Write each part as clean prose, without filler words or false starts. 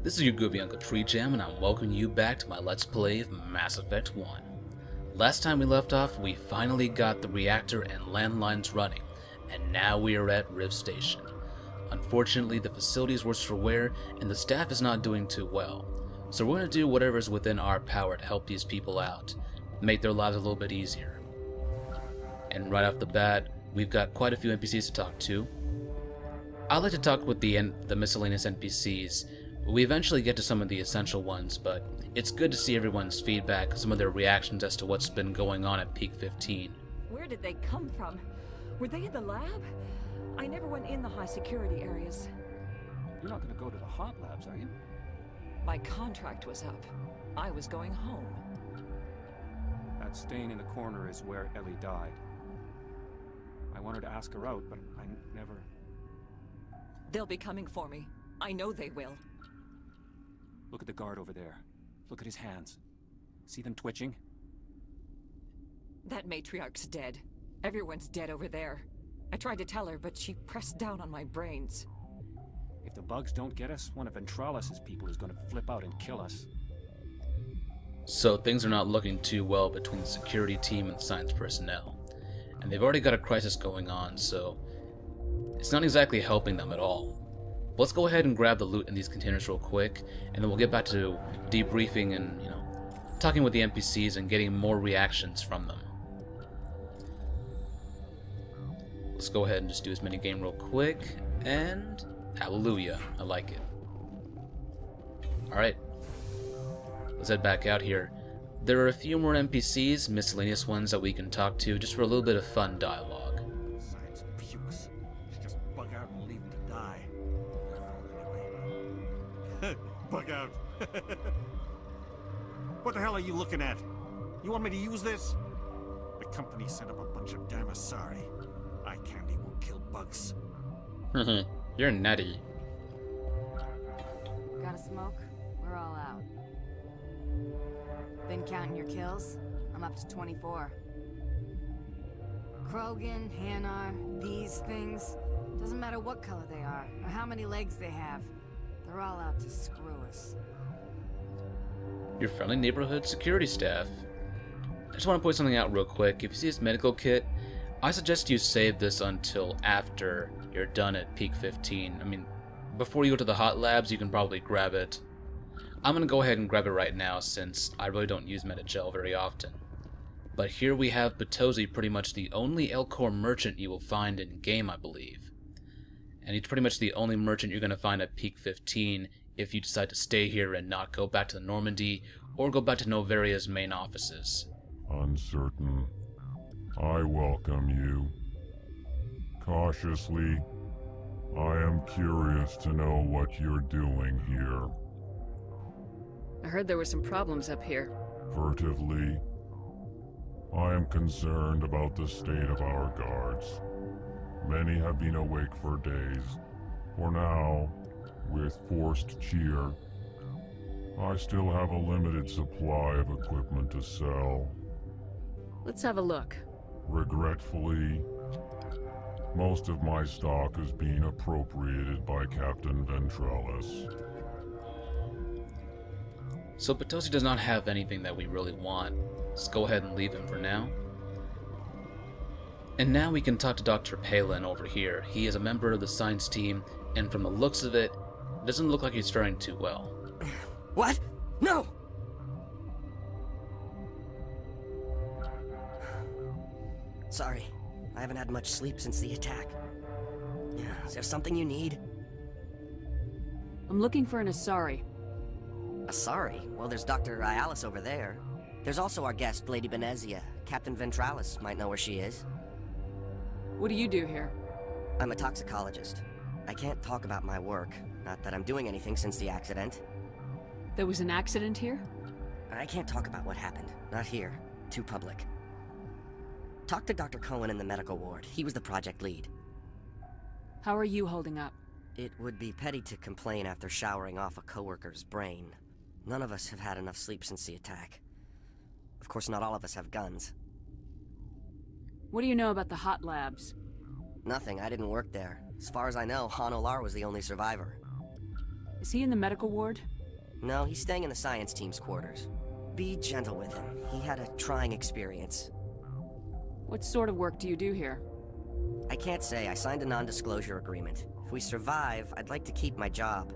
This is your goofy Uncle GreatTreeJam, and I'm welcoming you back to my Let's Play of Mass Effect 1. Last time we left off, we finally got the reactor and landlines running, and now we are at Rift Station. Unfortunately, the facility is worse for wear, and the staff is not doing too well, so we're going to do whatever is within our power to help these people out, make their lives a little bit easier. And right off the bat, we've got quite a few NPCs to talk to. I like to talk with the miscellaneous NPCs. We eventually get to some of the essential ones, but it's good to see everyone's feedback, some of their reactions as to what's been going on at Peak 15. Where did they come from? Were they in the lab? I never went in the high security areas. You're not going to go to the hot labs, are you? My contract was up. I was going home. That stain in the corner is where Ellie died. I wanted to ask her out, but I never... They'll be coming for me. I know they will. Look at the guard over there. Look at his hands. See them twitching? That matriarch's dead. Everyone's dead over there. I tried to tell her, but she pressed down on my brains. If the bugs don't get us, one of Ventralis's people is going to flip out and kill us. So things are not looking too well between the security team and the science personnel. And they've already got a crisis going on, so it's not exactly helping them at all. Let's go ahead and grab the loot in these containers real quick, and then we'll get back to debriefing and, talking with the NPCs and getting more reactions from them. Let's go ahead and just do this minigame real quick, and hallelujah, I like it. Alright, let's head back out here. There are a few more NPCs, miscellaneous ones that we can talk to, just for a little bit of fun dialogue. Science pukes. Just bug out and leave him to die. Bug out. What the hell are you looking at? You want me to use this? The company sent up a bunch of damn asari. Eye candy won't kill bugs. You're nutty. Got a smoke? We're all out. Been counting your kills? I'm up to 24. Krogan, Hanar, these things. Doesn't matter what color they are, or how many legs they have. They're all out to screw us. Your friendly neighborhood security staff. I just want to point something out real quick. If you see this medical kit, I suggest you save this until after you're done at Peak 15. I mean, before you go to the hot labs, you can probably grab it. I'm going to go ahead and grab it right now since I really don't use Metagel very often. But here we have Potosi, pretty much the only Elcor merchant you will find in-game, I believe. And he's pretty much the only merchant you're going to find at Peak 15 if you decide to stay here and not go back to the Normandy or go back to Novaria's main offices. Uncertain. I welcome you. Cautiously, I am curious to know what you're doing here. I heard there were some problems up here. Furtively, I am concerned about the state of our guards. Many have been awake for days. For now, with forced cheer, I still have a limited supply of equipment to sell. Let's have a look. Regretfully, most of my stock is being appropriated by Captain Ventralis. So Potosi does not have anything that we really want. Let's go ahead and leave him for now. And now we can talk to Dr. Palin over here. He is a member of the science team, and from the looks of it, doesn't look like he's faring too well. What? No! Sorry, I haven't had much sleep since the attack. Is there something you need? I'm looking for an asari. Asari? Well, there's Dr. Ialis over there. There's also our guest, Lady Benezia. Captain Ventralis might know where she is. What do you do here? I'm a toxicologist. I can't talk about my work. Not that I'm doing anything since the accident. There was an accident here? I can't talk about what happened. Not here. Too public. Talk to Dr. Cohen in the medical ward. He was the project lead. How are you holding up? It would be petty to complain after showering off a coworker's brain. None of us have had enough sleep since the attack. Of course, not all of us have guns. What do you know about the hot labs? Nothing. I didn't work there. As far as I know, Olar was the only survivor. Is he in the medical ward? No, he's staying in the science team's quarters. Be gentle with him. He had a trying experience. What sort of work do you do here? I can't say. I signed a non-disclosure agreement. If we survive, I'd like to keep my job.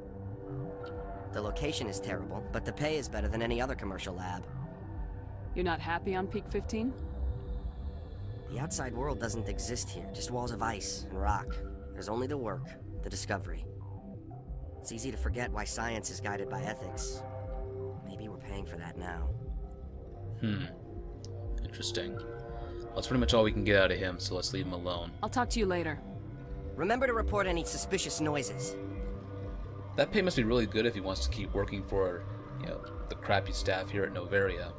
The location is terrible, but the pay is better than any other commercial lab. You're not happy on Peak 15? The outside world doesn't exist here, just walls of ice and rock. There's only the work, the discovery. It's easy to forget why science is guided by ethics. Maybe we're paying for that now. Interesting. That's pretty much all we can get out of him, so let's leave him alone. I'll talk to you later. Remember to report any suspicious noises. That pay must be really good if he wants to keep working for, the crappy staff here at Noveria.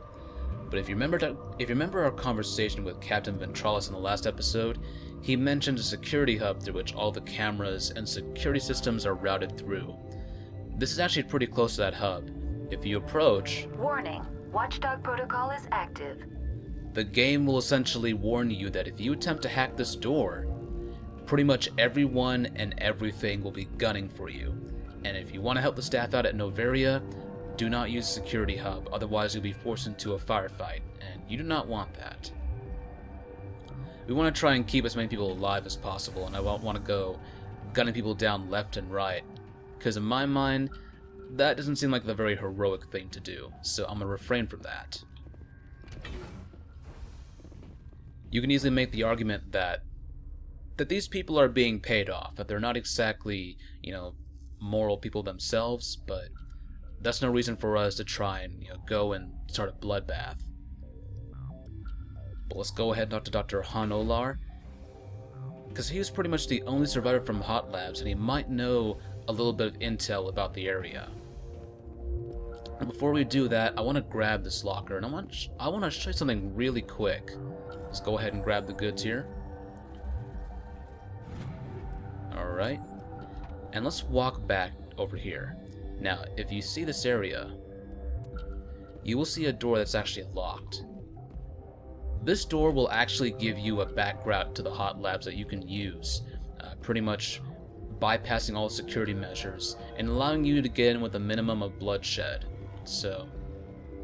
But if you remember our conversation with Captain Ventralis in the last episode, he mentioned a security hub through which all the cameras and security systems are routed through. This is actually pretty close to that hub. If you approach... Warning. Watchdog protocol is active. The game will essentially warn you that if you attempt to hack this door, pretty much everyone and everything will be gunning for you. And if you want to help the staff out at Noveria, do not use the security hub, otherwise you'll be forced into a firefight, and you do not want that. We want to try and keep as many people alive as possible, and I won't want to go gunning people down left and right, because in my mind, that doesn't seem like the very heroic thing to do, so I'm going to refrain from that. You can easily make the argument that these people are being paid off, that they're not exactly, moral people themselves, but that's no reason for us to try and, go and start a bloodbath. But let's go ahead and talk to Dr. Han Olar, because he was pretty much the only survivor from Hot Labs, and he might know a little bit of intel about the area. And before we do that, I want to grab this locker, and I want to show you something really quick. Let's go ahead and grab the goods here. Alright. And let's walk back over here. Now, if you see this area, you will see a door that's actually locked. This door will actually give you a back route to the Hot Labs that you can use, pretty much bypassing all security measures and allowing you to get in with a minimum of bloodshed. So,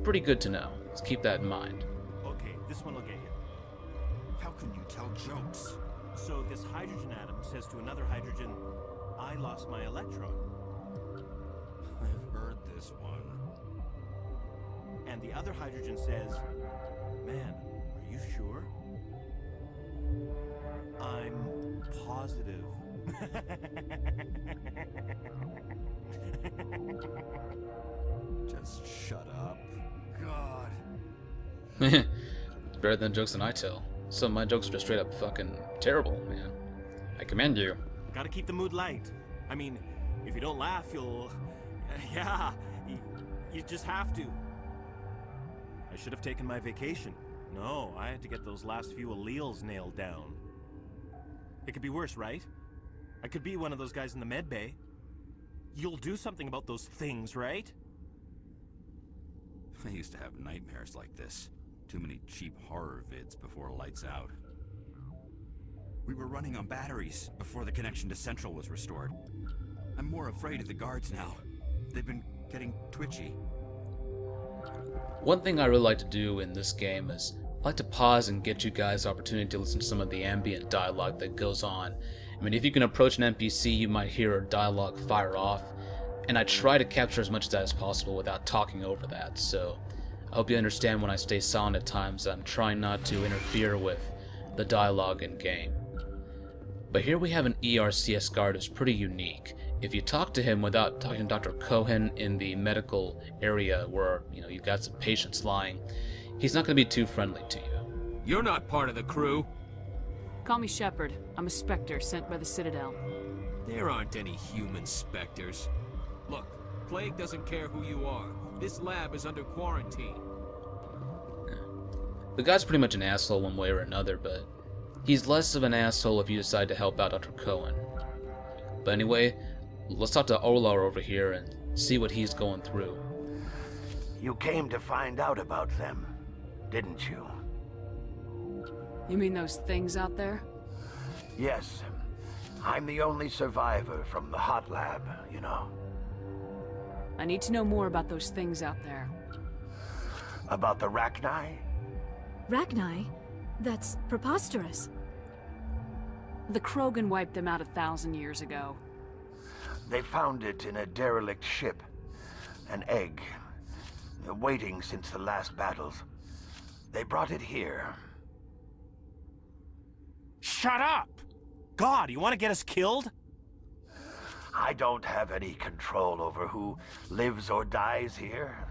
pretty good to know. Let's keep that in mind. Okay, this one will get you. How can you tell jokes? So this hydrogen atom says to another hydrogen, I lost my electron. I've heard this one. And the other hydrogen says, man, are you sure? I'm positive. Just shut up. God. It's better than jokes than I tell. Some of my jokes are just straight up fucking terrible, man. I commend you. Gotta keep the mood light. I mean, if you don't laugh, you'll... Yeah, you just have to. I should have taken my vacation. No, I had to get those last few alleles nailed down. It could be worse, right? I could be one of those guys in the med bay. You'll do something about those things, right? I used to have nightmares like this. Too many cheap horror vids before lights out. We were running on batteries before the connection to Central was restored. I'm more afraid of the guards now. They've been getting twitchy. One thing I really like to do in this game is I like to pause and get you guys the opportunity to listen to some of the ambient dialogue that goes on. I mean, if you can approach an NPC, you might hear a dialogue fire off, and I try to capture as much of that as possible without talking over that, so I hope you understand when I stay silent at times. I'm trying not to interfere with the dialogue in game. But here we have an ERCS guard who's pretty unique. If you talk to him without talking to Dr. Cohen in the medical area where, you've got some patients lying, he's not going to be too friendly to you. You're not part of the crew. Call me Shepard. I'm a Spectre sent by the Citadel. There aren't any human Spectres. Look, Plague doesn't care who you are. This lab is under quarantine. The guy's pretty much an asshole one way or another, but he's less of an asshole if you decide to help out Dr. Cohen. But anyway, let's talk to Olar over here and see what he's going through. You came to find out about them, didn't you? You mean those things out there? Yes. I'm the only survivor from the hot lab, you know. I need to know more about those things out there. About the rachni? Rachni? That's preposterous. The Krogan wiped them out 1,000 years ago. They found it in a derelict ship. An egg. Waiting since the last battles. They brought it here. Shut up! God, you want to get us killed? I don't have any control over who lives or dies here.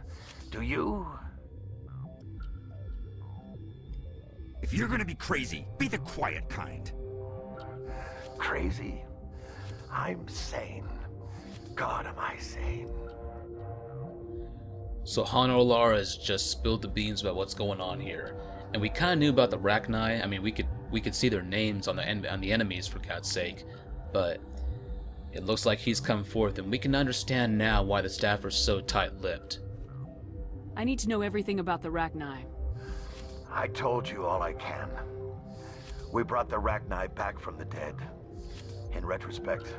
Do you? If you're gonna be crazy, be the quiet kind. Crazy? I'm sane. God, am I sane? So Han and Olar has just spilled the beans about what's going on here, and we kind of knew about the rachni. I mean, we could see their names on the enemies, for God's sake, but it looks like he's come forth, and we can understand now why the staff are so tight-lipped. I need to know everything about the rachni. I told you all I can. We brought the rachni back from the dead. In retrospect,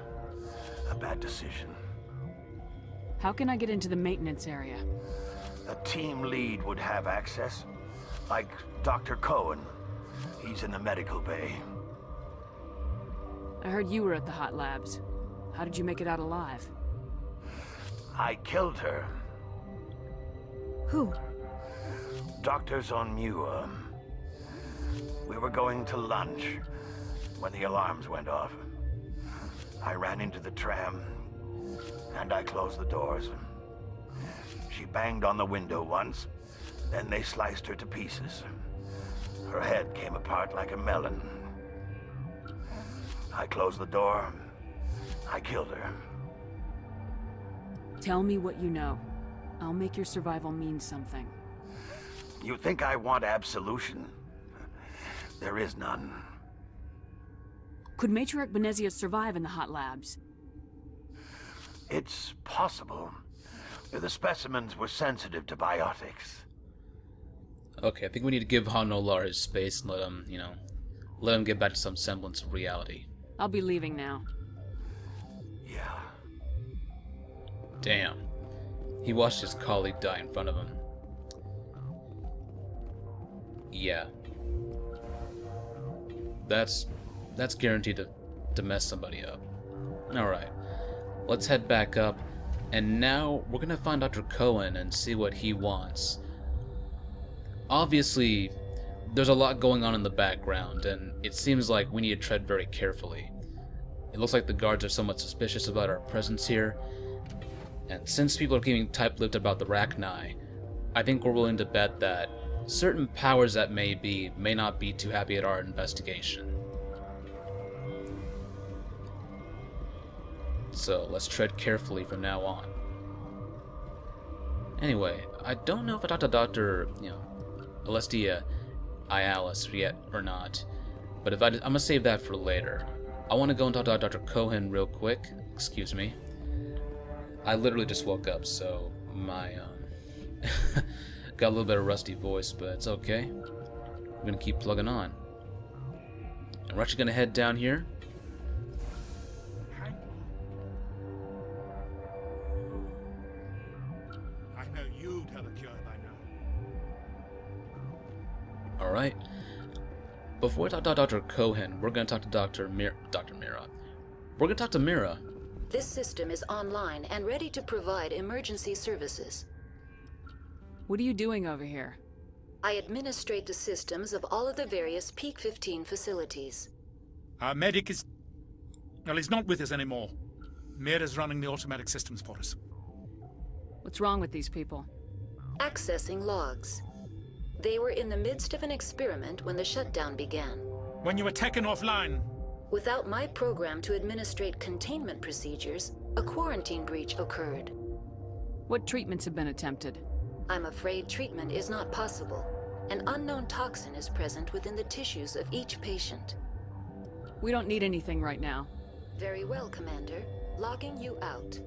a bad decision. How can I get into the maintenance area? A team lead would have access. Like Dr. Cohen. He's in the medical bay. I heard you were at the hot labs. How did you make it out alive? I killed her. Who? Doctors on Muir. We were going to lunch when the alarms went off. I ran into the tram, and I closed the doors. She banged on the window once, then they sliced her to pieces. Her head came apart like a melon. I closed the door. I killed her. Tell me what you know. I'll make your survival mean something. You think I want absolution? There is none. Could Matriarch Benezia survive in the hot labs? It's possible. The specimens were sensitive to biotics. Okay, I think we need to give Han and Olar his space and let him get back to some semblance of reality. I'll be leaving now. Yeah. Damn. He watched his colleague die in front of him. Yeah. That's guaranteed to mess somebody up. Alright. Let's head back up. And now we're gonna find Dr. Cohen and see what he wants. Obviously, there's a lot going on in the background, and it seems like we need to tread very carefully. It looks like the guards are somewhat suspicious about our presence here, and since people are getting tight-lipped about the rachni, I think we're willing to bet that certain powers that may not be too happy at our investigation. So let's tread carefully from now on. Anyway, I don't know if I talked to Dr. Alestia Ialis yet or not, but I'm gonna save that for later. I want to go and talk to Dr. Cohen real quick. Excuse me. I literally just woke up, so my got a little bit of rusty voice, but it's okay. I'm gonna keep plugging on. And we're actually gonna head down here. I know you'd have a cure by now. Alright. Before we talk to Dr. Cohen, we're gonna talk to Dr. Mira. We're gonna talk to Mira. This system is online and ready to provide emergency services. What are you doing over here? I administrate the systems of all of the various Peak 15 facilities. Our medic is... well, he's not with us anymore. Mira's running the automatic systems for us. What's wrong with these people? Accessing logs. They were in the midst of an experiment when the shutdown began. When you were taken offline... Without my program to administrate containment procedures, a quarantine breach occurred. What treatments have been attempted? I'm afraid treatment is not possible. An unknown toxin is present within the tissues of each patient. We don't need anything right now. Very well, Commander. Logging you out.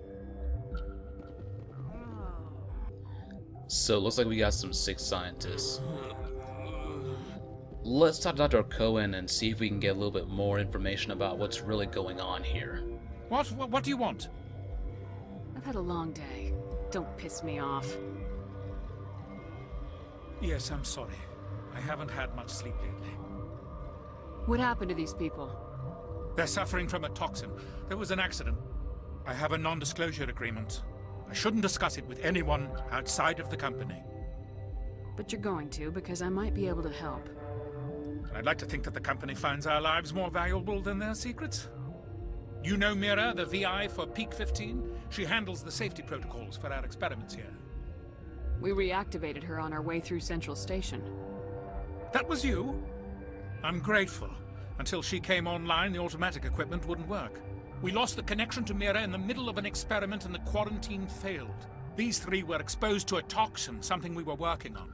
So it looks like we got some sick scientists. Let's talk to Dr. Cohen and see if we can get a little bit more information about what's really going on here. What do you want? I've had a long day. Don't piss me off. Yes, I'm sorry. I haven't had much sleep lately. What happened to these people? They're suffering from a toxin. There was an accident. I have a non-disclosure agreement. I shouldn't discuss it with anyone outside of the company. But you're going to, because I might be able to help. And I'd like to think that the company finds our lives more valuable than their secrets. You know Mira, the VI for Peak 15? She handles the safety protocols for our experiments here. We reactivated her on our way through Central Station. That was you? I'm grateful. Until she came online, the automatic equipment wouldn't work. We lost the connection to Mira in the middle of an experiment and the quarantine failed. These three were exposed to a toxin, something we were working on.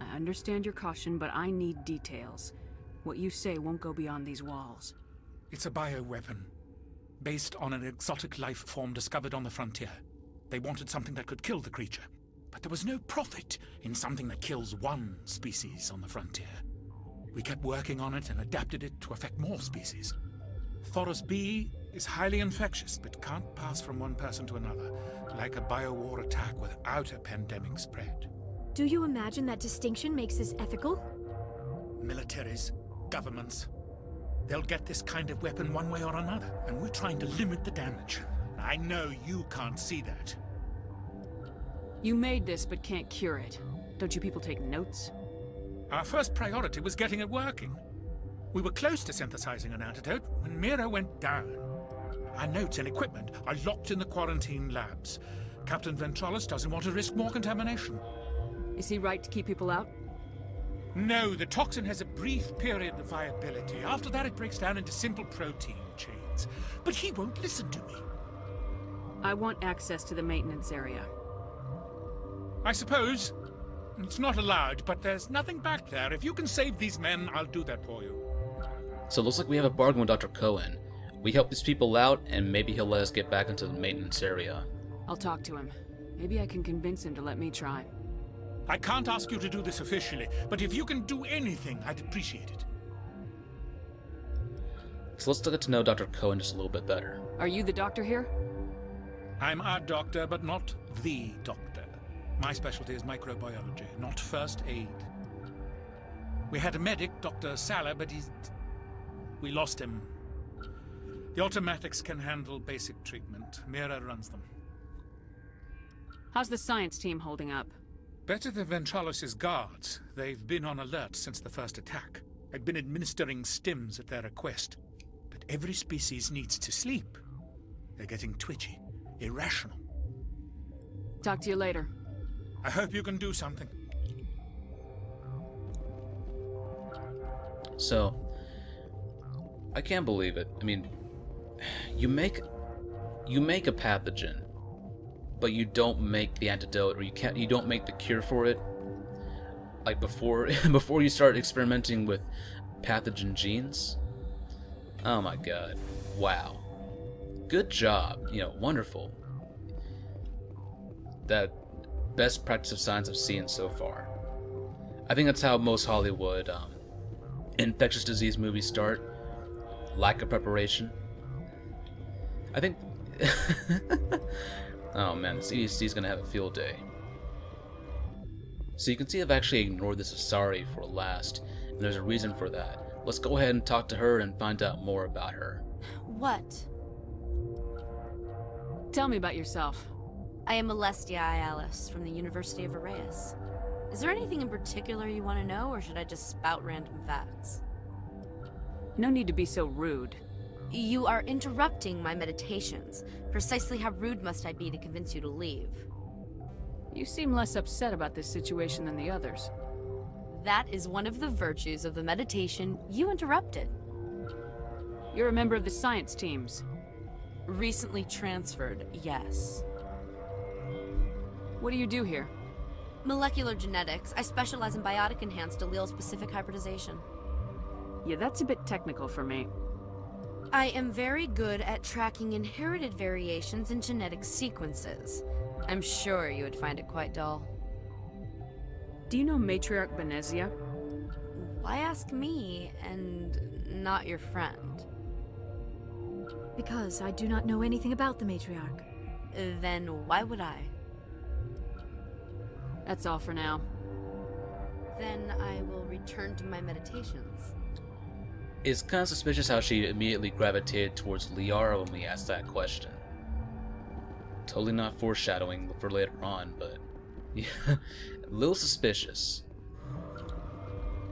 I understand your caution, but I need details. What you say won't go beyond these walls. It's a bioweapon, based on an exotic life form discovered on the frontier. They wanted something that could kill the creature, but there was no profit in something that kills one species on the frontier. We kept working on it and adapted it to affect more species. Thoros B is highly infectious, but can't pass from one person to another, like a biowar attack without a pandemic spread. Do you imagine that distinction makes this ethical? Militaries, governments, they'll get this kind of weapon one way or another, and we're trying to limit the damage. I know you can't see that. You made this, but can't cure it. Don't you people take notes? Our first priority was getting it working. We were close to synthesizing an antidote when Mira went down. Our notes and equipment are locked in the quarantine labs. Captain Ventralis doesn't want to risk more contamination. Is he right to keep people out? No, the toxin has a brief period of viability. After that, it breaks down into simple protein chains. But he won't listen to me. I want access to the maintenance area. I suppose. It's not allowed, but there's nothing back there. If you can save these men, I'll do that for you. So it looks like we have a bargain with Dr. Cohen. We help these people out, and maybe he'll let us get back into the maintenance area. I'll talk to him. Maybe I can convince him to let me try. I can't ask you to do this officially, but if you can do anything, I'd appreciate it. So let's get to know Dr. Cohen just a little bit better. Are you the doctor here? I'm a doctor, but not the doctor. My specialty is microbiology, not first aid. We had a medic, Dr. Salah, but we lost him. The automatics can handle basic treatment. Mira runs them. How's the science team holding up? Better than Ventralis' guards. They've been on alert since the first attack. I've been administering stims at their request. But every species needs to sleep. They're getting twitchy, irrational. Talk to you later. I hope you can do something. So, I can't believe it. I mean, you make a pathogen, but you don't make the antidote, or you don't make the cure for it. Like before you start experimenting with pathogen genes. Oh my god. Wow. Good job. Wonderful. That best practice of science I've seen so far. I think that's how most Hollywood infectious disease movies start. Lack of preparation. I think oh man, the CDC's gonna have a field day. So you can see I've actually ignored this asari for last, and there's a reason for that. Let's go ahead and talk to her and find out more about her. What? Tell me about yourself. I am Alestia Ialis from the University of Arraeus. Is there anything in particular you want to know, or should I just spout random facts? No need to be so rude. You are interrupting my meditations. Precisely how rude must I be to convince you to leave? You seem less upset about this situation than the others. That is one of the virtues of the meditation you interrupted. You're a member of the science teams. Recently transferred, yes. What do you do here? Molecular genetics. I specialize in biotic-enhanced allele-specific hybridization. Yeah, that's a bit technical for me. I am very good at tracking inherited variations in genetic sequences. I'm sure you would find it quite dull. Do you know Matriarch Benezia? Why ask me, and not your friend? Because I do not know anything about the matriarch. Then why would I? That's all for now. Then I will return to my meditations. It's kind of suspicious how she immediately gravitated towards Liara when we asked that question. Totally not foreshadowing for later on, but yeah, a little suspicious.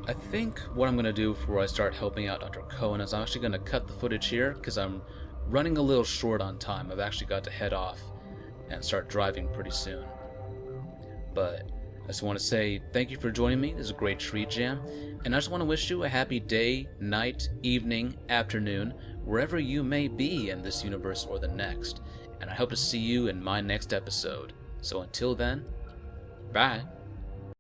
I think what I'm going to do before I start helping out Dr. Cohen is I'm actually going to cut the footage here because I'm running a little short on time. I've actually got to head off and start driving pretty soon. But I just want to say thank you for joining me. This is GreatTreeJam, and I just want to wish you a happy day, night, evening, afternoon, wherever you may be in this universe or the next. And I hope to see you in my next episode. So until then, bye.